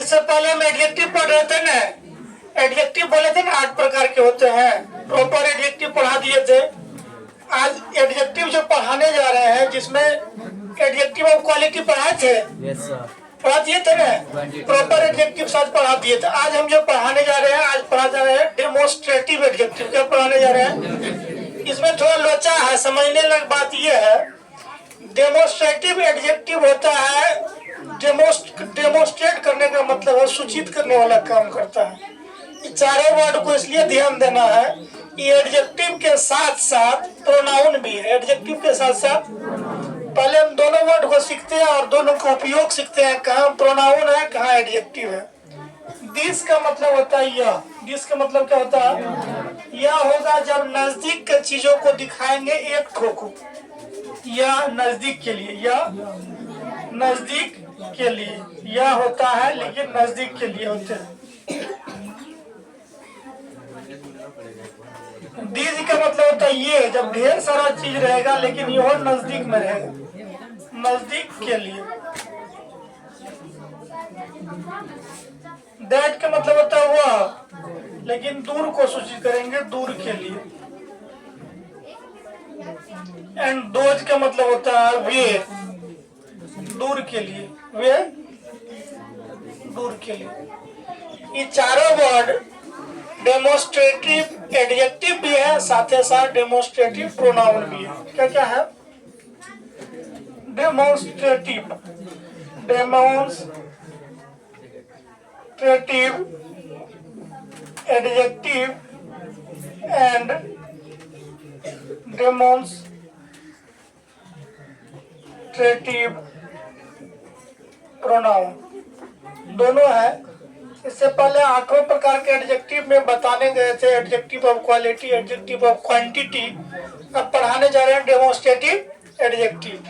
इससे पहले हम एडजेक्टिव पढ़ रहे थे ना, एडजेक्टिव बोले थे ना 8 प्रकार के होते हैं, प्रॉपर एडजेक्टिव पढ़ा दिए थे। आज एडजेक्टिव जो पढ़ाने जा रहे हैं, जिसमें एडजेक्टिव ऑफ क्वालिटी पढ़ाए थे, पढ़ा दिए थे ना, प्रॉपर एडजेक्टिव साथ पढ़ा दिए थे। आज हम जो पढ़ाने जा रहे हैं, आज पढ़ा जा रहे हैं डेमोन्स्ट्रेटिव एडजेक्टिव। क्या पढ़ाने जा रहे हैं? इसमें थोड़ा लोचा है, समझने लग बात यह है, डेमोन्स्ट्रेटिव एडजेक्टिव होता है, डेमोन्स्ट्रेट करने का मतलब है सूचित करने वाला काम करता है। चारों वर्ड को इसलिए ध्यान देना है, ये एडजेक्टिव के साथ साथ प्रोनाउन भी है। एडजेक्टिव के साथ साथ पहले हम दोनों वर्ड को सीखते हैं और दोनों का उपयोग सीखते हैं, कहाँ प्रोनाउन है कहाँ एडजेक्टिव है। दिस का मतलब होता है यह। दिस का मतलब क्या होता है? यह होगा जब नजदीक के चीजों को दिखाएंगे एक ठो को, या नजदीक के लिए, या नजदीक के लिए यह होता है, लेकिन नजदीक के लिए होते हैं। दीज का मतलब होता है ये, जब ढेर सारा चीज रहेगा लेकिन यह नजदीक में रहेगा, नजदीक के लिए। दैट का मतलब होता है वह, लेकिन दूर को सूचित करेंगे, दूर के लिए। एंड दोज का मतलब होता है वे, दूर के लिए, वे दूर के लिए। ये चारों वर्ड डेमोन्स्ट्रेटिव एडजेक्टिव भी है, साथ ही साथ डेमोन्स्ट्रेटिव प्रोनाउन भी है। क्या क्या है? Demonstrative, demonstrative adjective and demonstrative pronoun दोनों है। इससे पहले 8 प्रकार के एडजेक्टिव में बताने गए थे, adjective of quality, adjective of quantity. अब पढ़ाने जा रहे हैं डेमोन्स्ट्रेटिव एडजेक्टिव।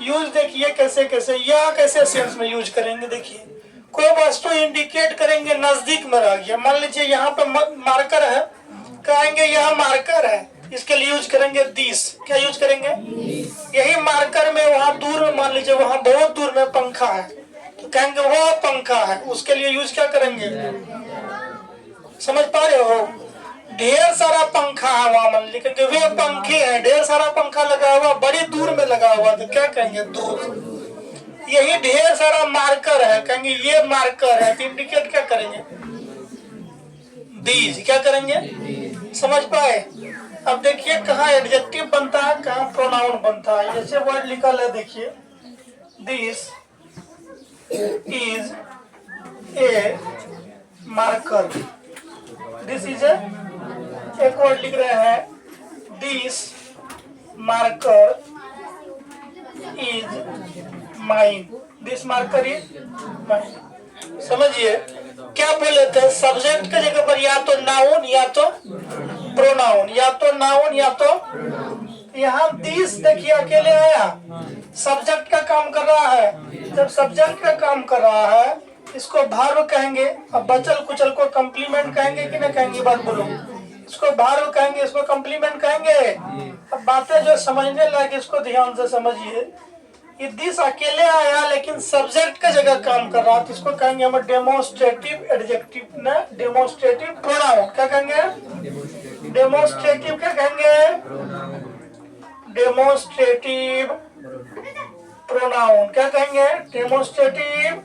यूज देखिए कैसे कैसे, यह कैसे सेंस में यूज करेंगे। देखिए, कोई वस्तु इंडिकेट करेंगे नजदीक में रह गया, मान लीजिए यहाँ पे मार्कर है, कहेंगे यह मार्कर है, इसके लिए यूज करेंगे दिस। क्या यूज करेंगे? यही मार्कर में वहाँ दूर में, मान लीजिए वहाँ बहुत दूर में पंखा है, तो कहेंगे वो पंखा है, उसके लिए यूज क्या करेंगे? समझ पा रहे हो? ढेर सारा पंखा है वहाँ, मान लीजिए वे पंखे हैं, ढेर सारा पंखा लगा हुआ, बड़ी दूर में लगा हुआ, तो क्या कहेंगे? दूर। यही ढेर सारा मार्कर है, कहेंगे ये मार्कर है, तो इंडिकेट क्या करेंगे? दीज। क्या करेंगे? समझ पाए? अब देखिए कहाँ एडजेक्टिव बनता है, कहाँ प्रोनाउन बनता है। जैसे वर्ड लिखा है, देखिए, this is a marker. This is a, एक वर्ड लिख रहे हैं, this marker is mine. This marker is mine. समझिए क्या बोले थे? सब्जेक्ट के जगह पर या तो नाउन या तो प्रोनाउन, या तो नाउन या तो। यहाँ दिस देखिए अकेले आया, सब्जेक्ट का काम कर रहा है। जब सब्जेक्ट का काम कर रहा है, इसको भार्ब कहेंगे। अब बचल कुचल को कम्प्लीमेंट कहेंगे कि नहीं कहेंगे? बात बोलो। इसको भार्ब कहेंगे, इसको कम्प्लीमेंट कहेंगे। अब बातें जो समझने लायक, इसको ध्यान से समझिए। ये दिस अकेले आया लेकिन सब्जेक्ट का जगह काम कर रहा है, तो इसको कहेंगे हम डेमोन्स्ट्रेटिव एडजेक्टिव ना डेमोन्स्ट्रेटिव प्रोनाउन। क्या कहेंगे? डेमोन्स्ट्रेटिव। क्या कहेंगे? Demonstrative pronoun. क्या कहेंगे? Demonstrative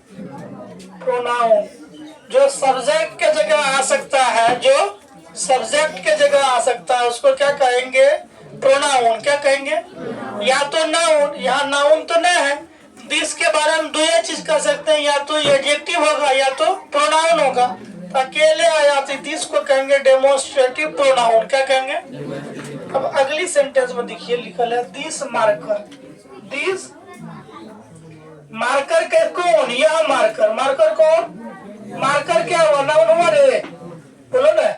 pronoun. जो सब्जेक्ट के जगह आ सकता है, जो सब्जेक्ट के जगह आ सकता है, उसको क्या कहेंगे? प्रोनाउन। क्या कहेंगे? या तो नाउन, यहाँ नाउन तो नहीं है। दिस के बारे में दो ही चीज कर सकते हैं, या तो एडजेक्टिव होगा या तो प्रोनाउन होगा। तो अकेले आया तो दिस को कहेंगे डेमोन्स्ट्रेटिव प्रोनाउन। क्या कहेंगे? अब अगली सेंटेंस में देखिए लिखा है, दिस मार्कर। दिस मार्कर के कौन? यह मार्कर। मार्कर कौन? मार्कर क्या हुआ? नाउन हुआ रे, बोलो ना।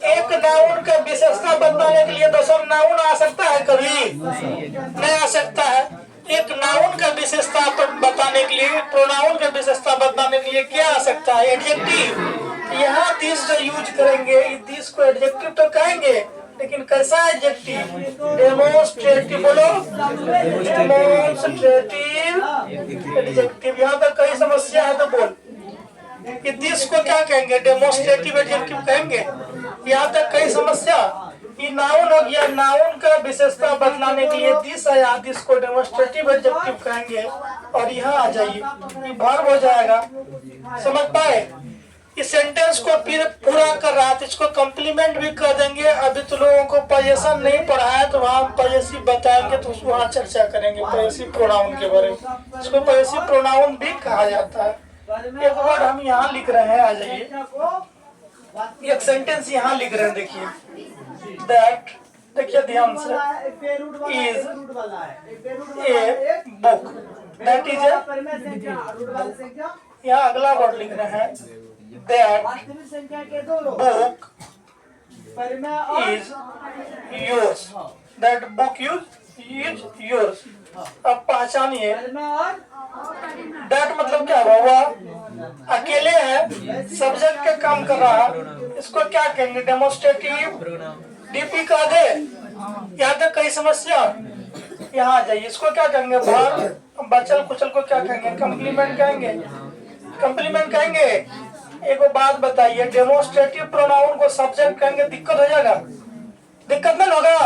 एक नाउन का विशेषता बताने के लिए दूसरा नाउन आ सकता है? कभी नहीं आ सकता है। एक नाउन का विशेषता बताने के लिए, प्रोनाउन का विशेषता बताने के लिए क्या आ सकता है? एडजेक्टिव। यहाँ दिस जो यूज करेंगे, दिस को एडजेक्टिव तो कहेंगे, लेकिन कैसा एडजेक्टिव? डेमोन्स्ट्रेटिव। बोलो, डेमोन्स्ट्रेटिव एडजेक्टिव। यहाँ पर कई समस्या है तो बोल। कि दिस को क्या कहेंगे, डेमोस्ट्रेटिव एडजेक्टिव कहेंगे। यहाँ तक कई समस्या। ये नाउन हो गया, नाउन का विशेषता बतलाने के लिए दिस आया, दिस को डेमोस्ट्रेटिव एडजेक्टिव कहेंगे। और यहाँ आ जाइए, ये वर्ब हो जाएगा। समझ पाए? इस सेंटेंस को फिर पूरा कर रहा था, इसको कम्प्लीमेंट भी कर देंगे। अभी तो लोगों को पजेशन नहीं पढ़ा है, तो वहाँ पजेसिव बताएंगे, तो वहाँ चर्चा करेंगे पजेसिव प्रोनाउन के बारे में। इसको पजेसिव प्रोनाउन भी कहा जाता है। एक वर्ड हम यहाँ लिख रहे हैं, आ जाइए, एक सेंटेंस यहाँ लिख रहे हैं, देखिए, दैट, देखिए ध्यान से, is a book, that is a, यहाँ अगला वर्ड लिख रहे हैं, that book is yours, that book is yours. अब पहचानिए, दैट मतलब क्या हुआ, वह अकेले है, सब्जेक्ट का काम कर रहा है, इसको क्या कहेंगे, डेमोस्ट्रेटिव डीपी कह दे। यहाँ तक कई समस्या। यहाँ आ जाइए, इसको क्या कहेंगे, वर्ब, बचल कुचल को क्या कहेंगे, कम्प्लीमेंट कहेंगे, कम्प्लीमेंट कहेंगे। एक बात बताइए, डेमोस्ट्रेटिव प्रोनाउन को सब्जेक्ट कहेंगे, दिक्कत हो जाएगा, दिक्कत नहीं होगा?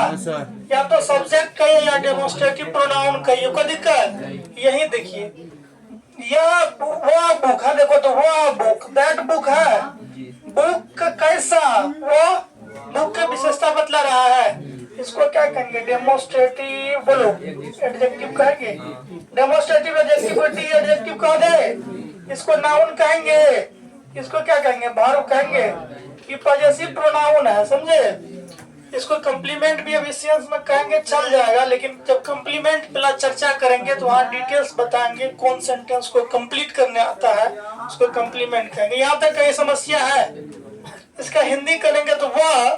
या तो सब्जेक्ट कहिए या डेमोस्ट्रेटिव प्रोनाउन कहिए, कोई दिक्कत? यही देखिए, यह वो बुक है, देखो तो वो बुक, दैट बुक है, बुक कैसा, वो बुक की विशेषता बतला रहा है। इसको क्या कहेंगे, डेमोस्ट्रेटिव, बोलो, एडजेक्टिव कहेंगे। डेमोस्ट्रेटिव एडजेक्टिव को टी एडजेक्टिव कह दे, इसको नाउन कहेंगे, इसको क्या कहेंगे, वर्ब कहेंगे। ये पजेसिव प्रोनाउन है, समझे? इसको कम्प्लीमेंट भी अभी सेंस में कहेंगे, चल जाएगा, लेकिन जब कम्प्लीमेंट पहला चर्चा करेंगे तो वहाँ डिटेल्स बताएंगे, कौन सेंटेंस को कंप्लीट करने आता है उसको कम्प्लीमेंट कहेंगे। यहाँ तक कई समस्या है। इसका हिंदी करेंगे तो वह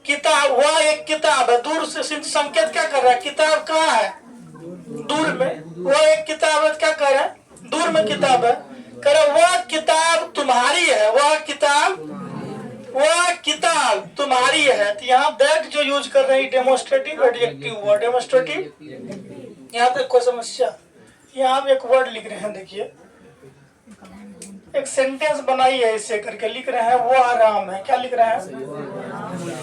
किताब, वह एक किताब है, दूर से संकेत क्या कर रहा है, किताब कहाँ है, दूर में, वह एक किताब है, क्या कर रहा है, दूर में किताब है, कह रहा वह किताब तुम्हारी है, वह किताब तुम्हारी है। तो यहाँ दैट जो यूज कर रहे हैं डेमोस्ट्रेटिव एडजेक्टिव हुआ, डेमोस्ट्रेटिव। यहाँ तक कोई समस्या? यहाँ हम एक वर्ड लिख रहे हैं, देखिए, एक सेंटेंस बनाई है, इसे करके लिख रहे हैं, वह राम है। क्या लिख रहे हैं,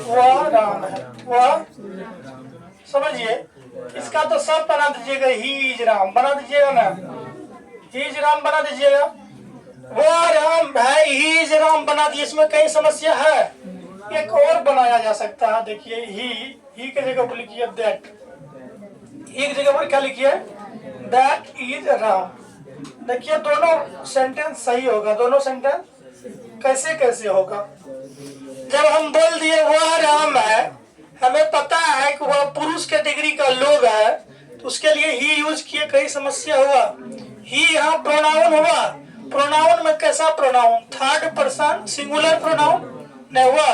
वह राम है, वह, समझिए, इसका तो सब बना दीजिएगा, ही इज राम बना दीजिएगा ना, ही इज राम बना दीजिएगा, वो राम है, ही इज राम बना दिए। इसमें कई समस्या है, एक और बनाया जा सकता है, देखिए, ही की जगह पर लिखिए दैट, ही की जगह पर क्या लिखिए, दैट इज राम। देखिए दोनों सेंटेंस सही होगा, दोनों सेंटेंस कैसे कैसे होगा। जब हम बोल दिए वह राम है, हमें पता है कि वह पुरुष कैटेगरी का लोग है, तो उसके लिए ही यूज किए, कई समस्या हुआ। ही यहाँ प्रोनाउन हुआ, प्रोनाउन में कैसा pronoun, third person singular pronoun नहीं हुआ।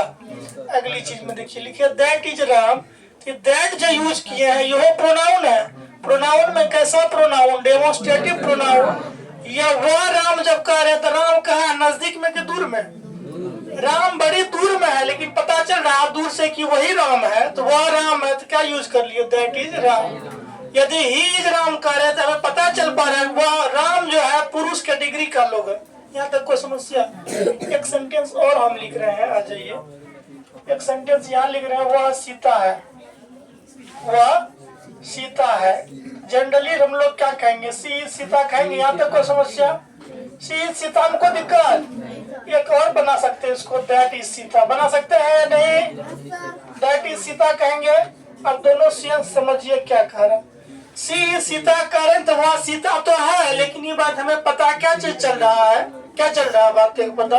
अगली चीज में देखिए, लिखिए दैट इज राम, दैट जो यूज किए हैं यह प्रोनाउन है। प्रोनाउन में कैसा प्रोनाउन, डेमोस्ट्रेटिव प्रोनाउन। यह वह राम जब कह रहे हैं तो राम कहाँ, नजदीक में कि दूर में, राम बड़ी दूर में है, लेकिन पता चल रहा दूर से कि वही राम है, तो वह राम है, तो क्या यूज कर लिए, दैट इज राम। यदि ही इज राम कह रहे थे, हमें पता चल पा रहा है वह राम जो है पुरुष कैटेगरी का लोग है। यहाँ तक कोई समस्या? एक सेंटेंस और हम लिख रहे हैं, आ जाइए, एक सेंटेंस यहाँ लिख रहे हैं, वह सीता है, वह सीता है। जनरली हम लोग क्या कहेंगे, सी सीता कहेंगे। यहाँ तक कोई समस्या? सी सीता, हमको दिक्कत, एक और बना सकते हैं इसको, दैट इज सीता बना सकते हैं, नहीं, दैट इज सीता कहेंगे। अब दोनों सेंस समझिए क्या कह रहे हैं। सी सीता कह रहे हैं तो वहाँ सीता तो है, लेकिन ये बात हमें पता क्या चीज चल रहा है, क्या चल रहा है बात एक पता,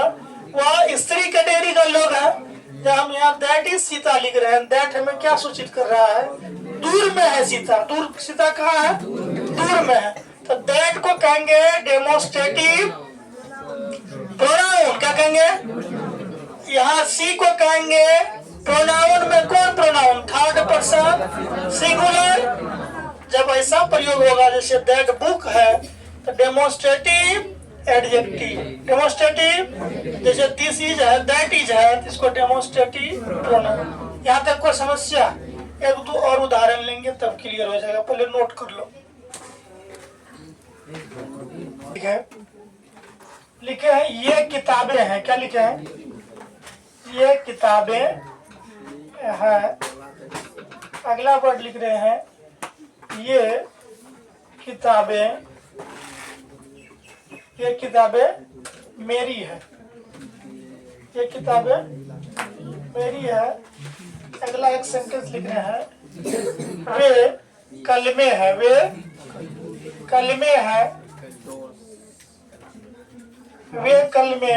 वह स्त्री कैटेगरी का लोग है। जब हम यहाँ दैट इज सीता लिख रहे हैं, दैट हमें क्या सूचित कर रहा है, दूर में है सीता, दूर सीता कहाँ है, दूर में है। तो दैट को कहेंगे डेमोस्ट्रेटिव प्रोनाउन, क्या कहेंगे, यहाँ सी को कहेंगे प्रोनाउन में कौन प्रोनाउन, थर्ड पर्सन सिंगुलर। जब ऐसा प्रयोग होगा जैसे दैट बुक है तो डेमोस्ट्रेटिव एडजेक्टिव, डेमोस्ट्रेटिव जैसे दिस इज है, दैट इज है, तो इसको डेमोस्ट्रेटिव प्रोनाउन। यहाँ तक कोई समस्या? एक दो और उदाहरण लेंगे तब क्लियर हो जाएगा, पहले नोट कर लो, ठीक है। लिखे हैं ये किताबें हैं। क्या लिखे हैं? ये किताबें हैं। अगला वर्ड लिख रहे हैं ये किताबें मेरी है। ये किताबें मेरी है। अगला एक सेंटेंस लिख रहे हैं वे कलमे है। वे कलमे है। वे कलमे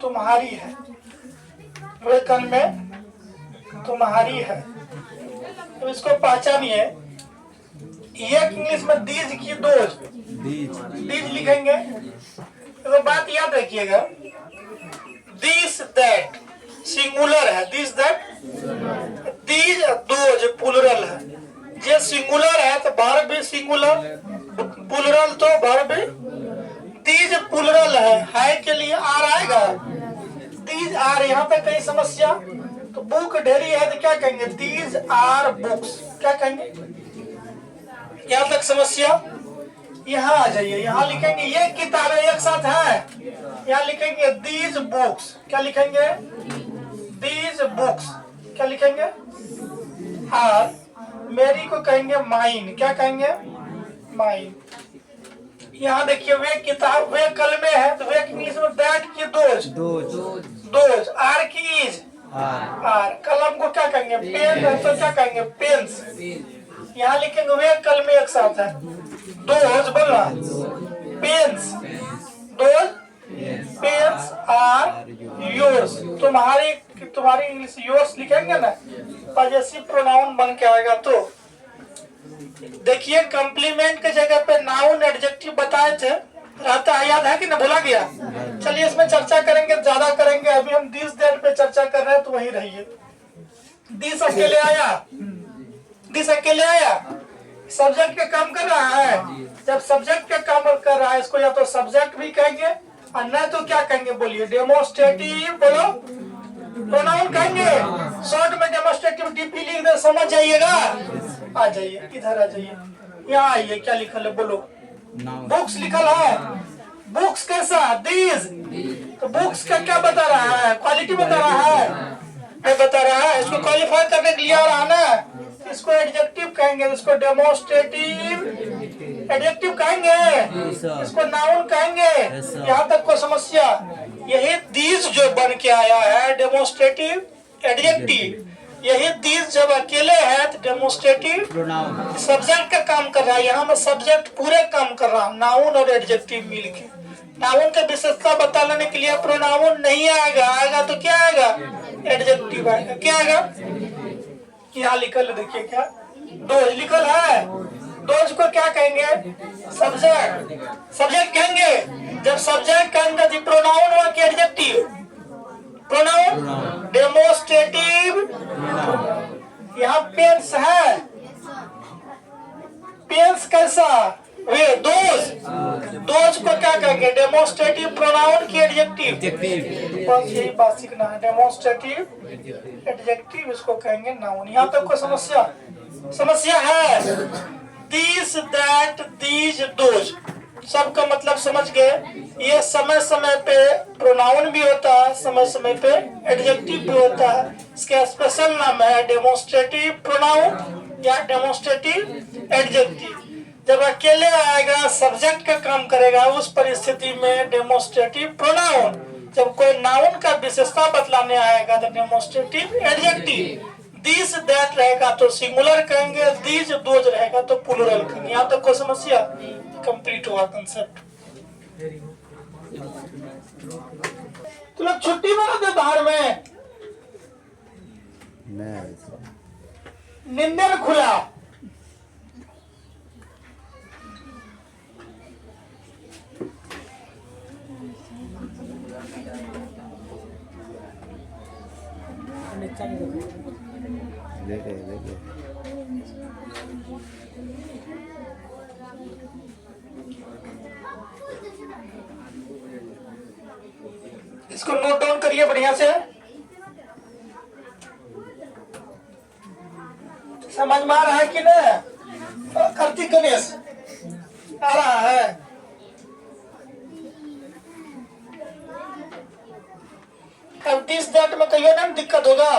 तुम्हारी है। वे कलमे तुम्हारी है। तो इसको पहचानिए। ये इंग्लिश में दीज की दोज, दीज लिखेंगे तो बात याद रखिएगा। दिस दैट सिंगुलर है। This that, these those plural है। ये सिंगुलर है तो वर्ब भी सिंगुलर, प्लुरल तो वर्ब भी। दीज प्लुरल है के लिए आर आएगा। दीज आर, यहाँ तक कहीं समस्या? तो बुक ढेरी है तो क्या कहेंगे? These are books. क्या कहेंगे? यहाँ तक समस्या? यहाँ आ जाइए। यहाँ लिखेंगे ये किताबें एक साथ है। यहाँ लिखेंगे दीज बुक्स। क्या लिखेंगे? These books. क्या लिखेंगे? और मेरी को कहेंगे माइन। क्या कहेंगे? माइन। यहाँ देखिए वे किताब, वे कलमे है तो वे इंग्लिश में दैट की दोज, दोज। आर की इज, आर। कलम को क्या कहेंगे? पेन है तो क्या कहेंगे? पेन्स। यहाँ लिखेंगे वे कलमे एक साथ है। दोज बोलना, pens, those pens are yours. तुम्हारी इंग्लिश योर्स लिखेंगे ना, पॉजेसिव प्रोनाउन बन के आएगा। तो देखिए कॉम्प्लीमेंट के जगह पे नाउन एडजेक्टिव बताए थे, रहता है, याद है कि ना? भुला गया? चलिए इसमें चर्चा करेंगे, ज्यादा करेंगे। अभी हम दिस दैट पे चर्चा कर रहे हैं तो वही रहिए। दिस अकेले आया, दिस अकेले आया, सब्जेक्ट का काम कर रहा है। जब सब्जेक्ट का काम कर रहा है इसको या तो सब्जेक्ट भी कहेंगे और न तो क्या कहेंगे? बोलिए डेमोन्स्ट्रेटिव। बोलो, प्रोनाउन कहेंगे। शॉर्ट में डेमोन्स्ट्रेटिव डीपी लिख दे, समझ जाइएगा। आ जाइए, इधर आ जाइए। यहाँ आइए, क्या लिखल है? बोलो, बुक्स लिखल है। बुक्स कैसा? दीज। तो बुक्स का क्या बता रहा है? क्वालिटी बता रहा है, नहीं बता रहा है। इसको क्वालिफाई करने के लिए आ रहा ना, इसको एडजेक्टिव कहेंगे, इसको डेमोन्स्ट्रेटिव एडजेक्टिव कहेंगे, इसको नाउन कहेंगे। यहाँ तक को समस्या? यही दीज जो बन के आया है डेमोन्स्ट्रेटिव एडजेक्टिव, यही दीज जब अकेले है तो डेमोन्स्ट्रेटिव सब्जेक्ट का काम कर रहा है। यहाँ में सब्जेक्ट पूरे काम कर रहा है, नाउन और एडजेक्टिव मिलके। नाउन का विशेषता बताने के लिए प्रोनाउन नहीं आएगा, आएगा तो क्या आएगा? एडजेक्टिव आएगा। क्या आएगा? यहाँ लिखल, देखिए क्या दोज लिखल है। दोज को क्या कहेंगे? सब्जेक्ट। सब्जेक्ट कहेंगे। जब सब्जेक्ट कहेंगे तो प्रोनाउन हुआ कि एडजेक्टिव? Pronoun, demonstrative. यहाँ पेन्स है, पेन्स कैसा? वे दोज, दोज को क्या कहेंगे? डेमोन्स्ट्रेटिव प्रोनाउन की एडजेक्टिव? बस यही बात सीखना है। डेमोन्स्ट्रेटिव एडजेक्टिव इसको कहेंगे नाउन। यहाँ तक कोई समस्या? समस्या है? दिस दैट दीज दोज सबका मतलब समझ गए। ये समय समय पे प्रोनाउन भी होता है, समय समय पे एडजेक्टिव भी होता है। इसका स्पेशल नाम है डेमोन्स्ट्रेटिव प्रोनाउन या डेमोन्स्ट्रेटिव एडजेक्टिव। जब अकेले आएगा, सब्जेक्ट का काम करेगा, उस परिस्थिति में डेमोन्स्ट्रेटिव प्रोनाउन। जब कोई नाउन का विशेषता बतलाने आएगा तो डेमोन्स्ट्रेटिव एडजेक्टिव। दिस दैट रहेगा तो सिंगुलर कहेंगे, दीज दोज रहेगा तो प्लुरल कहेंगे। यहाँ तक कोई समस्या? कंप्लीट हुआ कंसेप्ट। तो लोग छुट्टी मनाते बाहर में, निंदन खुला। इसको नोट डाउन करिए बढ़िया से। समझ में आ रहा है कि नहीं? कार्तिक गणेश आ रहा है। अब दिस दैट में कहियो ना दिक्कत होगा।